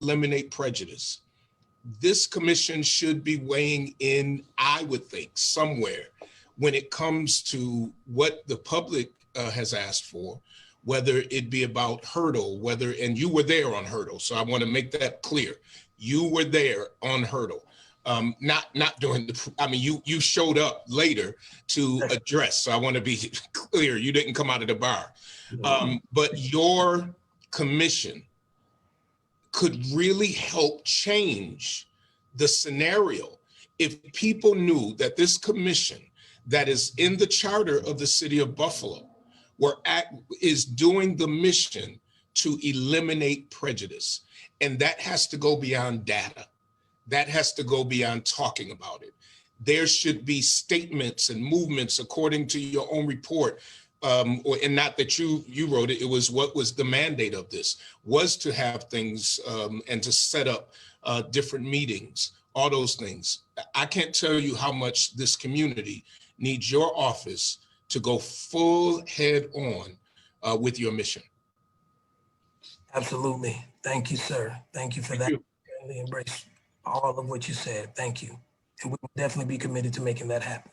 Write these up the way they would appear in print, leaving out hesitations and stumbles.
eliminate prejudice. This commission should be weighing in, I would think, somewhere when it comes to what the public has asked for, whether it be about hurdle, and you were there on hurdle, so I want to make that clear. You were there on hurdle. Not during the, I mean, you showed up later to address, so I want to be clear, you didn't come out of the bar. But your commission could really help change the scenario if people knew that this commission that is in the charter of the city of Buffalo is doing the mission to eliminate prejudice. And that has to go beyond data. That has to go beyond talking about it. There should be statements and movements according to your own report, and not that you wrote it, it was what was the mandate of this, was to have things and to set up different meetings, all those things. I can't tell you how much this community needs your office to go full head on with your mission. Absolutely. Thank you, sir. Thank you for that. I really embrace all of what you said. Thank you. And we will definitely be committed to making that happen.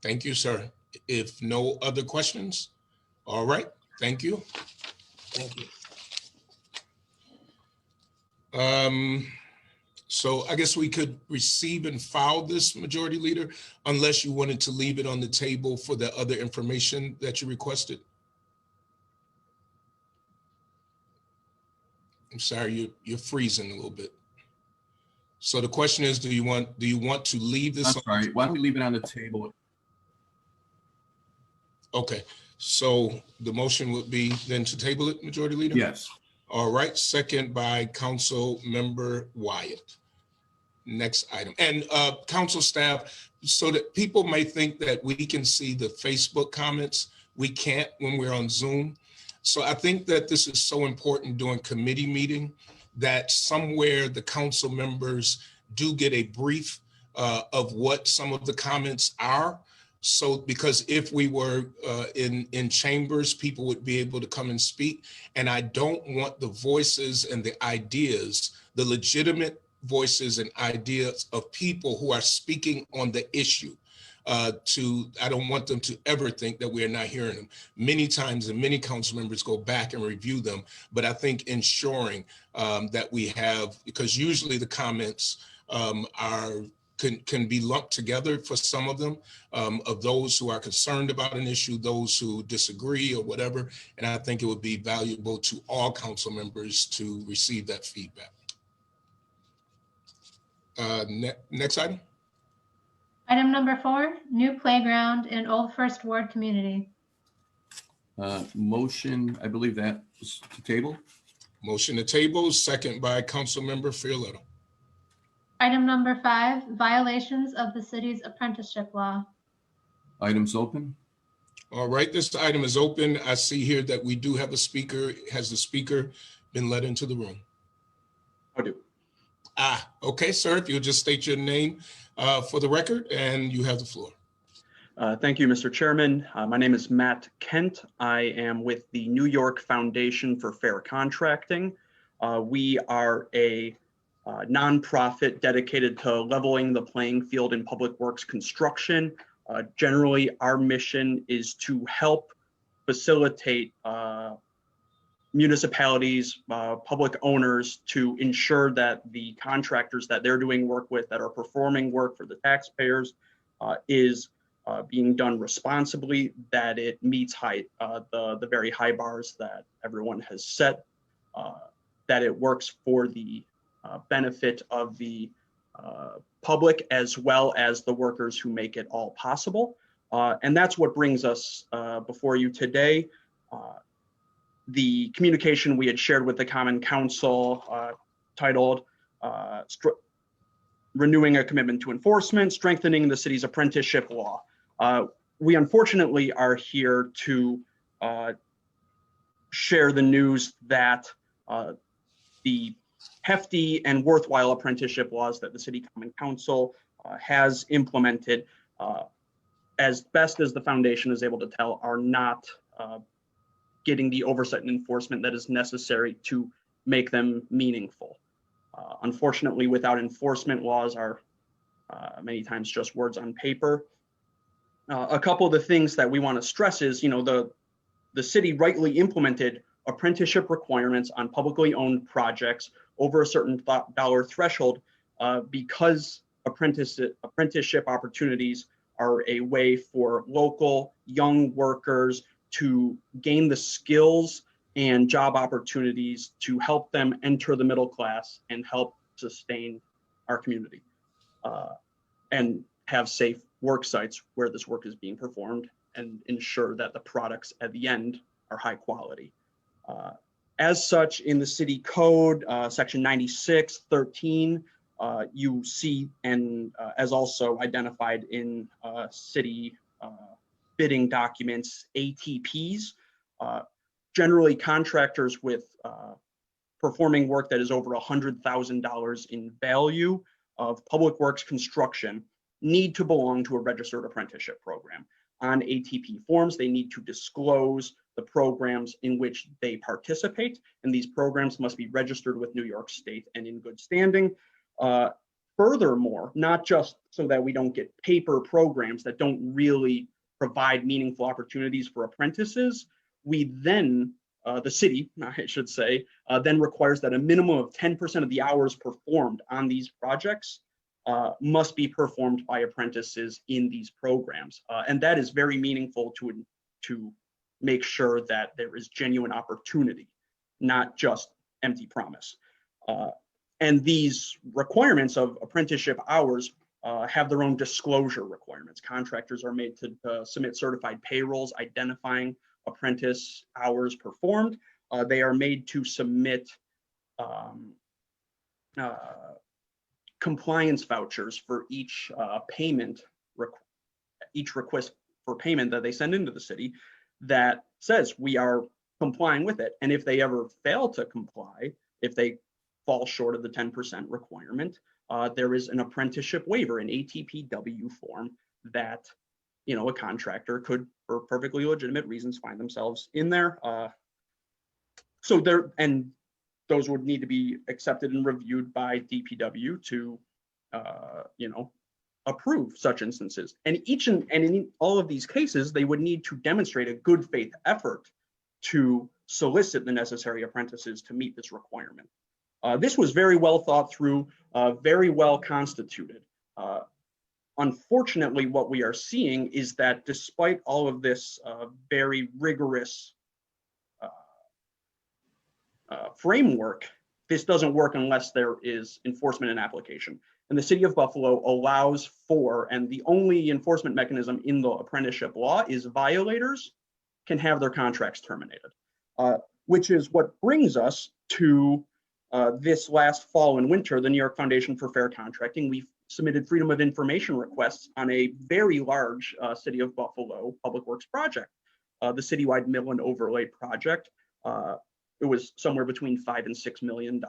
Thank you, sir. If no other questions, all right. Thank you. Thank you. So I guess we could receive and file this, Majority Leader, unless you wanted to leave it on the table for the other information that you requested. I'm sorry, you're freezing a little bit. So the question is, do you want to leave this? I'm sorry, why don't we leave it on the table? Okay, so the motion would be then to table it, Majority Leader? Yes. All right, second by Council Member Wyatt. Next item. And council staff, so that people may think that we can see the Facebook comments, we can't when we're on Zoom. So I think that this is so important during committee meeting that somewhere the council members do get a brief of what some of the comments are. So, because if we were in chambers, people would be able to come and speak. And I don't want the voices and the ideas, the legitimate voices and ideas of people who are speaking on the issue I don't want them to ever think that we are not hearing them. Many times, and many council members go back and review them, but I think ensuring that we have, because usually the comments can be lumped together for some of them, of those who are concerned about an issue, those who disagree or whatever. And I think it would be valuable to all council members to receive that feedback. Next item. Item number 4, new playground in Old First Ward community. Motion, I believe that was to table. Motion to table, second by Council Member Fioletto. Item number 5, violations of the city's apprenticeship law. Items open. All right, this item is open. I see here that we do have a speaker. Has the speaker been let into the room? I do. Okay, sir, if you'll just state your name for the record, and you have the floor. Thank you, Mr. Chairman. My name is Matt Kent. I am with the New York Foundation for Fair Contracting. We are a nonprofit dedicated to leveling the playing field in public works construction. Generally, our mission is to help facilitate municipalities, public owners, to ensure that the contractors that they're doing work with, that are performing work for the taxpayers, is being done responsibly, that it meets the very high bars that everyone has set, that it works for the benefit of the public as well as the workers who make it all possible. And that's what brings us before you today. The communication we had shared with the Common Council titled Renewing a Commitment to Enforcement, Strengthening the City's Apprenticeship Law. We unfortunately are here to share the news that the hefty and worthwhile apprenticeship laws that the City Common Council has implemented, as best as the foundation is able to tell, are not getting the oversight and enforcement that is necessary to make them meaningful. Unfortunately, without enforcement, laws are many times just words on paper. A couple of the things that we want to stress is, the city rightly implemented apprenticeship requirements on publicly owned projects over a certain dollar threshold because apprenticeship opportunities are a way for local young workers to gain the skills and job opportunities to help them enter the middle class and help sustain our community and have safe work sites where this work is being performed and ensure that the products at the end are high quality. As such, in the city code, section 9613, you see, and as also identified in city bidding documents, ATPs, generally contractors with performing work that is over $100,000 in value of public works construction need to belong to a registered apprenticeship program. On ATP forms, they need to disclose the programs in which they participate, and these programs must be registered with New York State and in good standing. Furthermore, not just so that we don't get paper programs that don't really provide meaningful opportunities for apprentices, we then, the city, I should say, then requires that a minimum of 10% of the hours performed on these projects must be performed by apprentices in these programs. And that is very meaningful to make sure that there is genuine opportunity, not just empty promise. And these requirements of apprenticeship hours have their own disclosure requirements. Contractors are made to submit certified payrolls identifying apprentice hours performed. They are made to submit compliance vouchers for each each request for payment that they send into the city that says we are complying with it. And if they ever fail to comply, if they fall short of the 10% requirement, there is an apprenticeship waiver, an ATPW form that a contractor could, for perfectly legitimate reasons, find themselves in there. And those would need to be accepted and reviewed by DPW to, approve such instances. And in all of these cases, they would need to demonstrate a good faith effort to solicit the necessary apprentices to meet this requirement. This was very well thought through, very well constituted. Unfortunately, what we are seeing is that despite all of this very rigorous framework, this doesn't work unless there is enforcement and application. And the city of Buffalo allows for, and the only enforcement mechanism in the apprenticeship law is violators can have their contracts terminated, which is what brings us to this last fall and winter. The New York Foundation for Fair Contracting, we submitted Freedom of Information requests on a very large City of Buffalo public works project, the citywide mill and overlay project. It was somewhere between $5 and $6 million.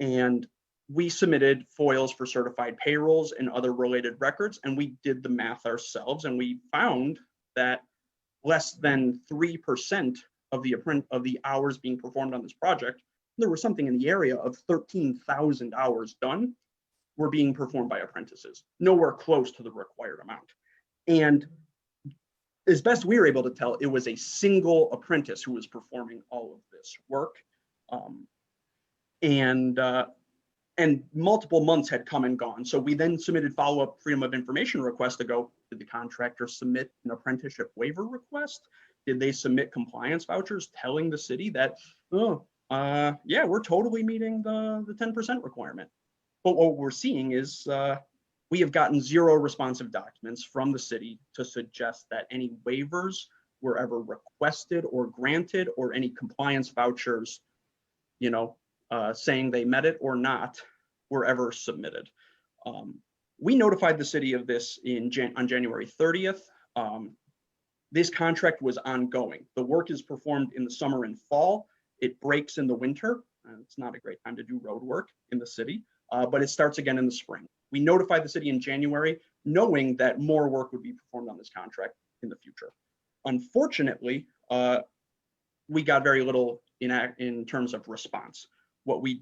And we submitted FOILs for certified payrolls and other related records, and we did the math ourselves, and we found that less than 3% of the hours being performed on this project, there was something in the area of 13,000 hours done, were being performed by apprentices, nowhere close to the required amount. And as best we were able to tell, it was a single apprentice who was performing all of this work. And multiple months had come and gone. So we then submitted follow-up Freedom of Information requests to go, did the contractor submit an apprenticeship waiver request? Did they submit compliance vouchers telling the city that, yeah, we're totally meeting the 10% requirement? But what we're seeing is we have gotten zero responsive documents from the city to suggest that any waivers were ever requested or granted, or any compliance vouchers, saying they met it or not, were ever submitted. We notified the city of this on January 30th. This contract was ongoing. The work is performed in the summer and fall. It breaks in the winter. It's not a great time to do road work in the city, but it starts again in the spring. We notified the city in January, knowing that more work would be performed on this contract in the future. Unfortunately, we got very little in terms of response. What we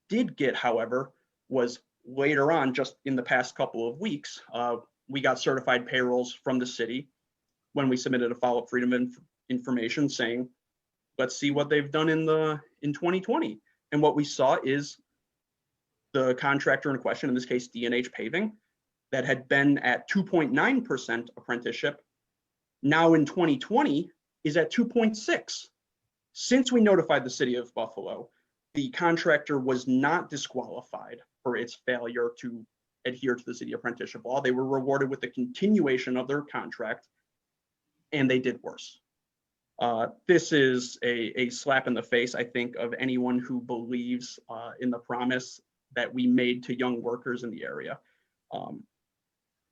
did get, however, was later on, just in the past couple of weeks, we got certified payrolls from the city when we submitted a follow-up Freedom of Information saying, let's see what they've done in 2020. And what we saw is the contractor in question, in this case, D&H Paving, that had been at 2.9% apprenticeship, now in 2020 is at 2.6. Since we notified the city of Buffalo, the contractor was not disqualified for its failure to adhere to the City Apprenticeship Law. They were rewarded with the continuation of their contract, and they did worse. This is a slap in the face, I think, of anyone who believes in the promise that we made to young workers in the area.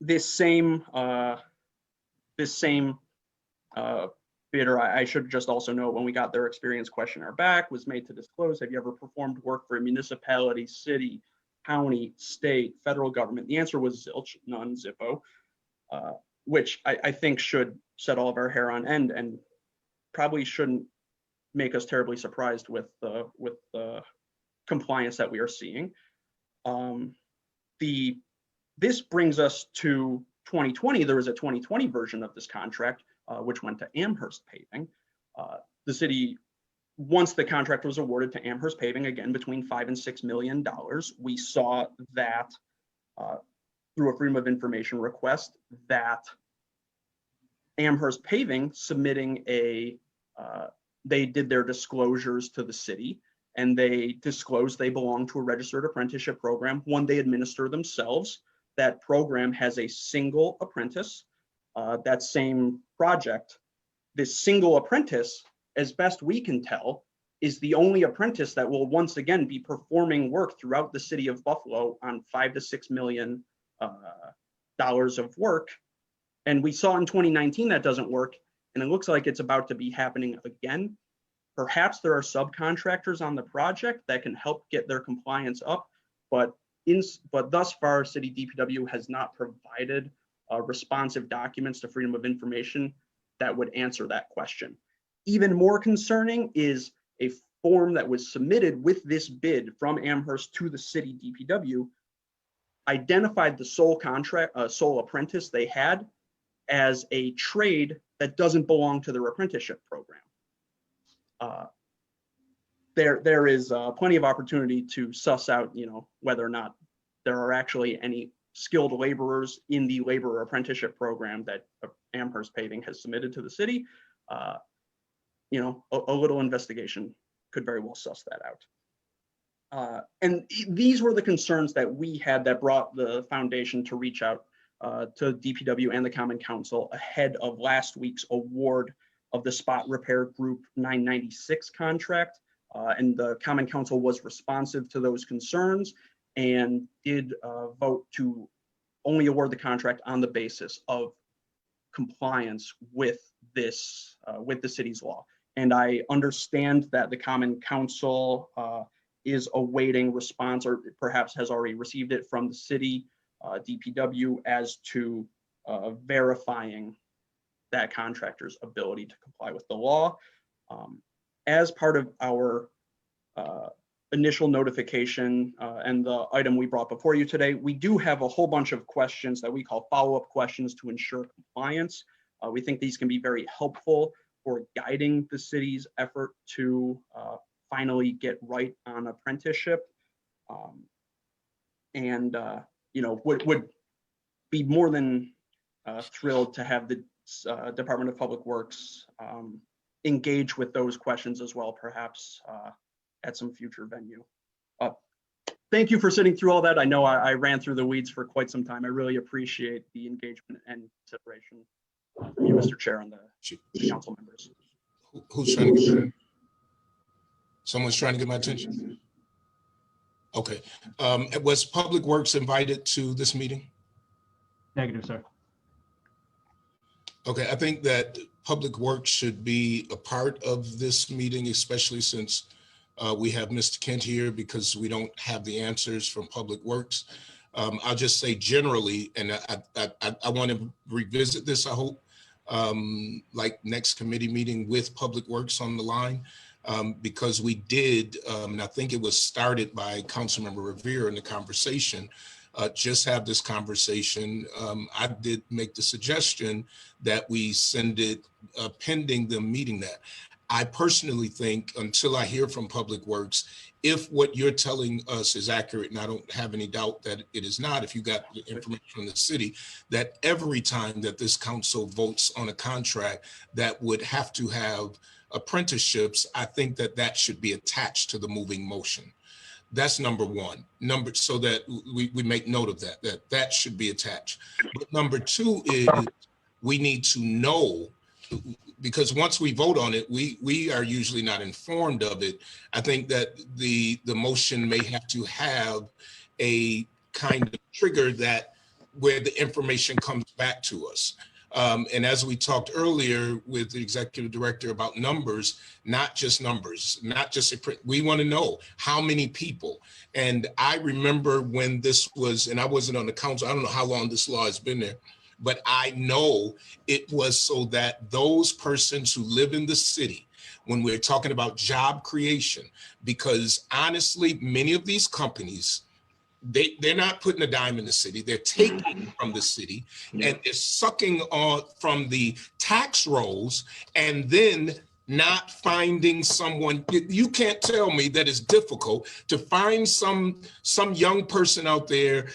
This same bidder, I should just also note, when we got their experience questionnaire back, was made to disclose, have you ever performed work for a municipality, city, county, state, federal government? The answer was zilch, none, zippo, which I think should set all of our hair on end and probably shouldn't make us terribly surprised with the compliance that we are seeing. This brings us to 2020. There was a 2020 version of this contract, which went to Amherst Paving. The city, once the contract was awarded to Amherst Paving, again, between $5 and $6 million, we saw that through a Freedom of Information request that Amherst Paving submitting they did their disclosures to the city, and they disclosed they belong to a registered apprenticeship program, one they administer themselves. That program has a single apprentice. That same project, this single apprentice, as best we can tell, is the only apprentice that will once again be performing work throughout the city of Buffalo on $5 to $6 million of work. And we saw in 2019 that doesn't work, and it looks like it's about to be happening again. Perhaps there are subcontractors on the project that can help get their compliance up, but thus far, City DPW has not provided responsive documents to Freedom of Information that would answer that question. Even more concerning is a form that was submitted with this bid from Amherst to the City DPW, identified the sole apprentice they had as a trade that doesn't belong to their apprenticeship program. There is plenty of opportunity to suss out, whether or not there are actually any skilled laborers in the labor apprenticeship program that Amherst Paving has submitted to the city. A little investigation could very well suss that out. And these were the concerns that we had that brought the foundation to reach out to DPW and the Common Council ahead of last week's award of the Spot Repair Group 996 contract. And the Common Council was responsive to those concerns and did vote to only award the contract on the basis of compliance with this, with the city's law. And I understand that the Common Council is awaiting response, or perhaps has already received it from the city DPW as to verifying that contractor's ability to comply with the law. As part of our initial notification and the item we brought before you today, we do have a whole bunch of questions that we call follow-up questions to ensure compliance. We think these can be very helpful for guiding the city's effort to finally get right on apprenticeship. Would be more than thrilled to have the Department of Public Works engage with those questions as well, perhaps at some future venue. Thank you for sitting through all that. I know I ran through the weeds for quite some time. I really appreciate the engagement and consideration from you, Mr. Chair, and the council members. Who's trying to get someone's trying to get my attention? Okay. Was Public Works invited to this meeting? Negative, sir. Okay, I think that Public Works should be a part of this meeting, especially since we have Mr. Kent here, because we don't have the answers from Public Works. I'll just say generally, and I want to revisit this, I hope, like next committee meeting with Public Works on the line. because we did, and I think it was started by Councilmember Revere in the conversation, just have this conversation. I did make the suggestion that we send it pending them meeting that. I personally think until I hear from Public Works, if what you're telling us is accurate, and I don't have any doubt that it is not, if you got the information from the city, that every time that this council votes on a contract that would have to have apprenticeships, I think that that should be attached to the moving motion. That's number one. So that we make note of that should be attached. But number two is we need to know, because once we vote on it, we are usually not informed of it. I think that the motion may have to have a kind of trigger that where the information comes back to us. And as we talked earlier with the executive director about numbers, not just we want to know how many people. And I remember when this was, and I wasn't on the council, I don't know how long this law has been there, but I know it was so that those persons who live in the city, when we're talking about job creation, because honestly, many of these companies, they're not putting a dime in the city, they're taking from the city, and they're sucking on from the tax rolls and then not finding someone. You can't tell me that it's difficult to find some young person out there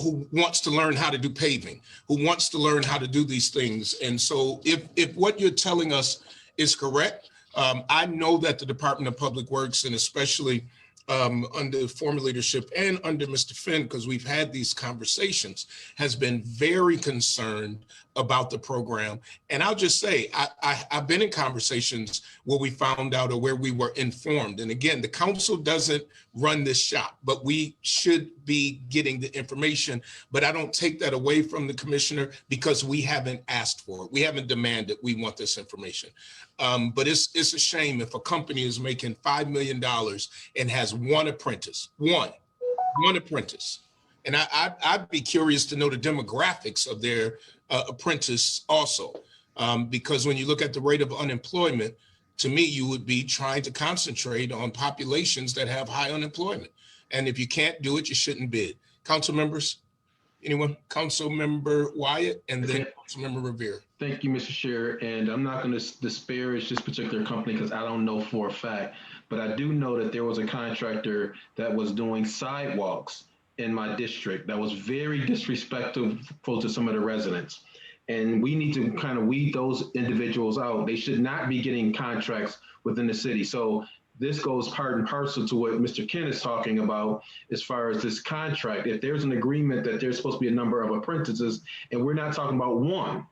who wants to learn how to do paving, who wants to learn how to do these things. And so if what you're telling us is correct, I know that the Department of Public Works, and especially under former leadership and under Mr. Finn, because we've had these conversations, has been very concerned about the program. And I'll just say, I've been in conversations where we found out or where we were informed. And again, the council doesn't run this shop, but we should be getting the information. But I don't take that away from the commissioner because we haven't asked for it. We haven't demanded we want this information. But it's a shame if a company is making $5 million and has one apprentice, one apprentice. And I'd be curious to know the demographics of their apprentice also, because when you look at the rate of unemployment, to me, you would be trying to concentrate on populations that have high unemployment. And if you can't do it, you shouldn't bid. Council members, anyone? Council member Wyatt, and then Council member Revere. Thank you, Mr. Chair. And I'm not going to disparage this particular company because I don't know for a fact, but I do know that there was a contractor that was doing sidewalks in my district that was very disrespectful to some of the residents. And we need to kind of weed those individuals out. They should not be getting contracts within the city. So this goes part and parcel to what Mr. Ken is talking about as far as this contract. If there's an agreement that there's supposed to be a number of apprentices, and we're not talking about one,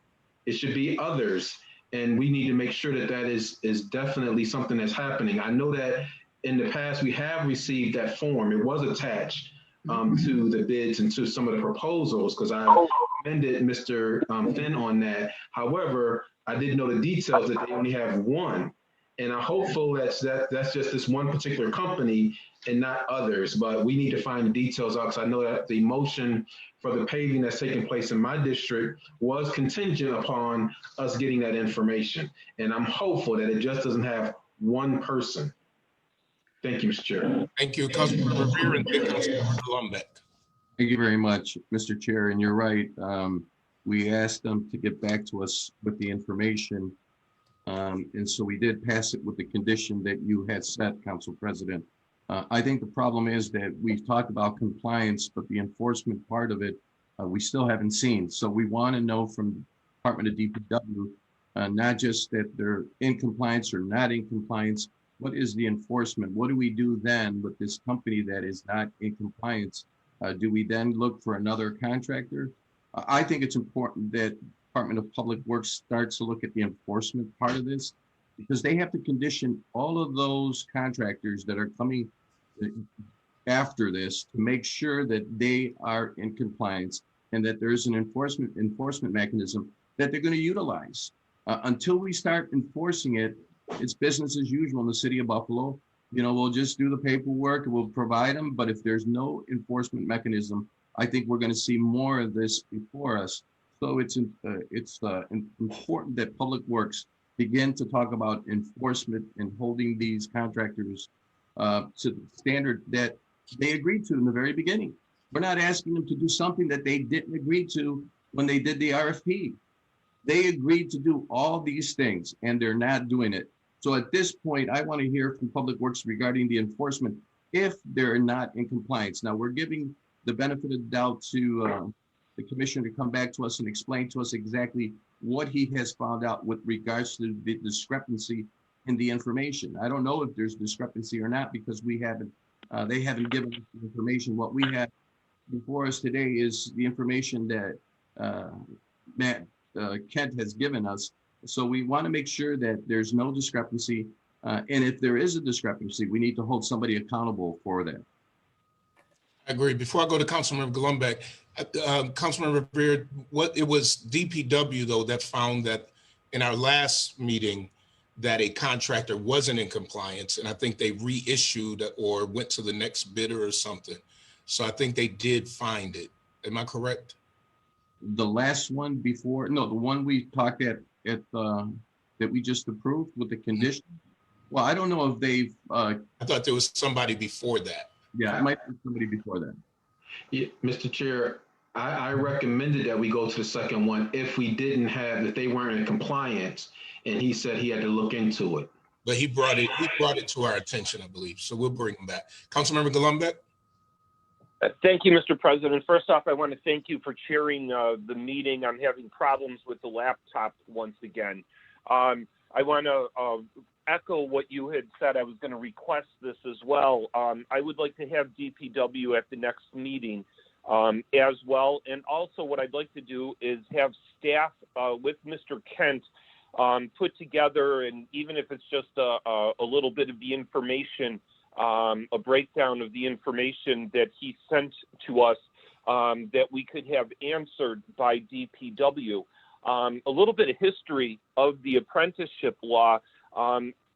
it should be others. And we need to make sure that that is definitely something that's happening. I know that in the past, we have received that form. It was attached to the bids and to some of the proposals, because I commended Mr. Finn on that. However, I didn't know the details that they only have one. And I'm hopeful that's just this one particular company and not others. But we need to find the details out, because I know that the motion for the paving that's taking place in my district was contingent upon us getting that information. And I'm hopeful that it just doesn't have one person. Thank you, Mr. Chair. Thank you, Councilmember Revere, and then Councilmember Lumbeck. Thank you very much, Mr. Chair, and you're right. We asked them to get back to us with the information. And so we did pass it with the condition that you had set, Council President. I think the problem is that we've talked about compliance, but the enforcement part of it, we still haven't seen. So we want to know from the Department of DPW, not just that they're in compliance or not in compliance. What is the enforcement? What do we do then with this company that is not in compliance? Do we then look for another contractor? I think it's important that Department of Public Works starts to look at the enforcement part of this, because they have to condition all of those contractors that are coming after this to make sure that they are in compliance and that there's an enforcement mechanism that they're going to utilize. Until we start enforcing it, it's business as usual in the city of Buffalo. You know, we'll just do the paperwork and we'll provide them. But if there's no enforcement mechanism, I think we're going to see more of this before us. So it's important that Public Works begin to talk about enforcement and holding these contractors to the standard that they agreed to in the very beginning. We're not asking them to do something that they didn't agree to when they did the RFP. They agreed to do all these things and they're not doing it. So at this point, I want to hear from Public Works regarding the enforcement if they're not in compliance. Now, we're giving the benefit of the doubt to the commissioner to come back to us and explain to us exactly what he has found out with regards to the discrepancy in the information. I don't know if there's discrepancy or not because we haven't, they haven't given us the information. What we have before us today is the information that Matt Kent has given us. So we want to make sure that there's no discrepancy. And if there is a discrepancy, we need to hold somebody accountable for that. I agree. Before I go to Councilmember Golombek, Councilmember Beard, it was DPW though that found that in our last meeting that a contractor wasn't in compliance, and I think they reissued or went to the next bidder or something. So I think they did find it. Am I correct? The last one before, no, the one we talked at that we just approved with the condition. Well, I don't know if they've. I thought there was somebody before that. Yeah, it might be somebody before that. Yeah, Mr. Chair, I recommended that we go to the second one if we didn't have, if they weren't in compliance, and he said he had to look into it. But he brought it to our attention, I believe. So we'll bring him back. Councilmember Golombek. Thank you, Mr. President. First off, I want to thank you for chairing the meeting. I'm having problems with the laptop once again. I want to echo what you had said. I was going to request this as well. I would like to have DPW at the next meeting as well. And also what I'd like to do is have staff with Mr. Kent put together, and even if it's just a little bit of the information, a breakdown of the information that he sent to us that we could have answered by DPW. A little bit of history of the apprenticeship law.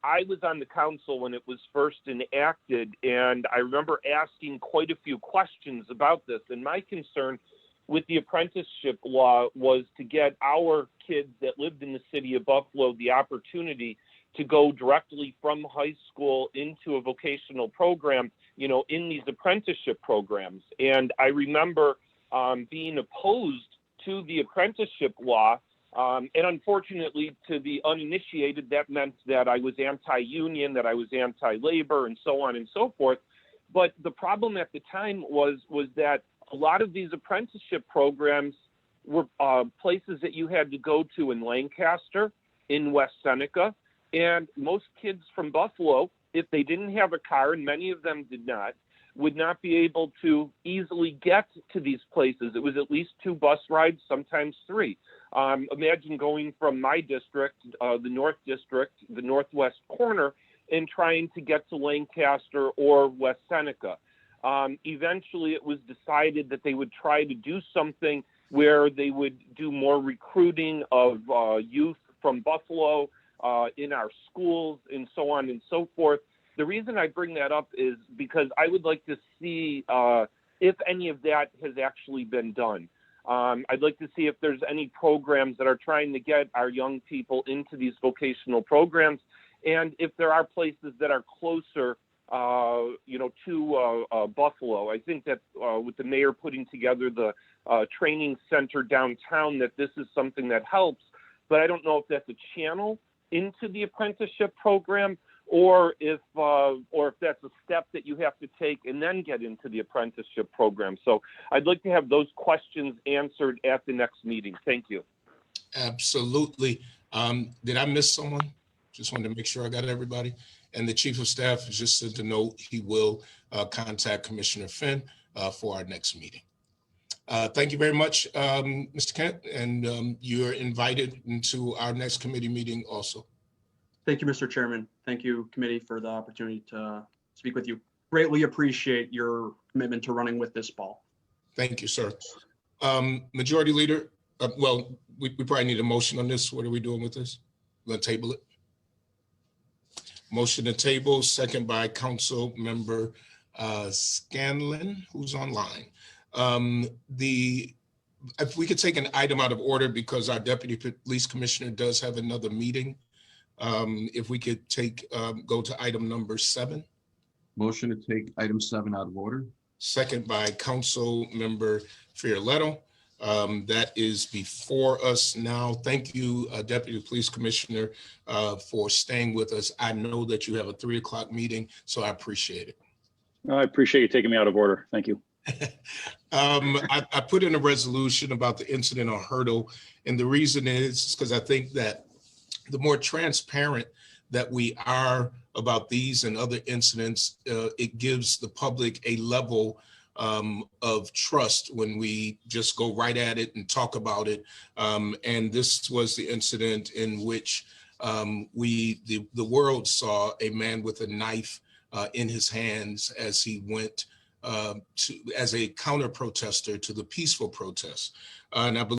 I was on the council when it was first enacted, and I remember asking quite a few questions about this. And my concern with the apprenticeship law was to get our kids that lived in the city of Buffalo the opportunity to go directly from high school into a vocational program, you know, in these apprenticeship programs. And I remember being opposed to the apprenticeship law. And unfortunately, to the uninitiated, that meant that I was anti-union, that I was anti-labor, and so on and so forth. But the problem at the time was that a lot of these apprenticeship programs were places that you had to go to in Lancaster, in West Seneca, and most kids from Buffalo, if they didn't have a car, and many of them did not, would not be able to easily get to these places. It was at least 2 bus rides, sometimes 3. Imagine going from my district, the North District, the Northwest corner, and trying to get to Lancaster or West Seneca. Eventually, it was decided that they would try to do something where they would do more recruiting of youth from Buffalo in our schools and so on and so forth. The reason I bring that up is because I would like to see if any of that has actually been done. I'd like to see if there's any programs that are trying to get our young people into these vocational programs, and if there are places that are closer, to Buffalo. I think that with the mayor putting together the training center downtown, that this is something that helps. But I don't know if that's a channel into the apprenticeship program, or if that's a step that you have to take and then get into the apprenticeship program. So I'd like to have those questions answered at the next meeting. Thank you. Absolutely. Did I miss someone? Just wanted to make sure I got everybody. And the chief of staff just said to note he will contact Commissioner Finn for our next meeting. Thank you very much, Mr. Kent, and you're invited into our next committee meeting also. Thank you, Mr. Chairman. Thank you, committee, for the opportunity to speak with you. Greatly appreciate your commitment to running with this ball. Thank you, sir. Majority Leader, we probably need a motion on this. What are we doing with this? We're going to table it. Motion to table, second by Council Member Scanlon, who's online. If we could take an item out of order because our Deputy Police Commissioner does have another meeting. If we could go to item number 7. Motion to take item 7 out of order. Second by Council Member Farrelletto. That is before us now. Thank you, Deputy Police Commissioner, for staying with us. I know that you have a 3 o'clock meeting, so I appreciate it. I appreciate you taking me out of order. Thank you. I put in a resolution about the incident on Hurdle, and the reason is because I think that the more transparent that we are about these and other incidents, it gives the public a level of trust when we just go right at it and talk about it. And this was the incident in which the world saw a man with a knife in his hands as he went as a counter protester to the peaceful protest. And I believe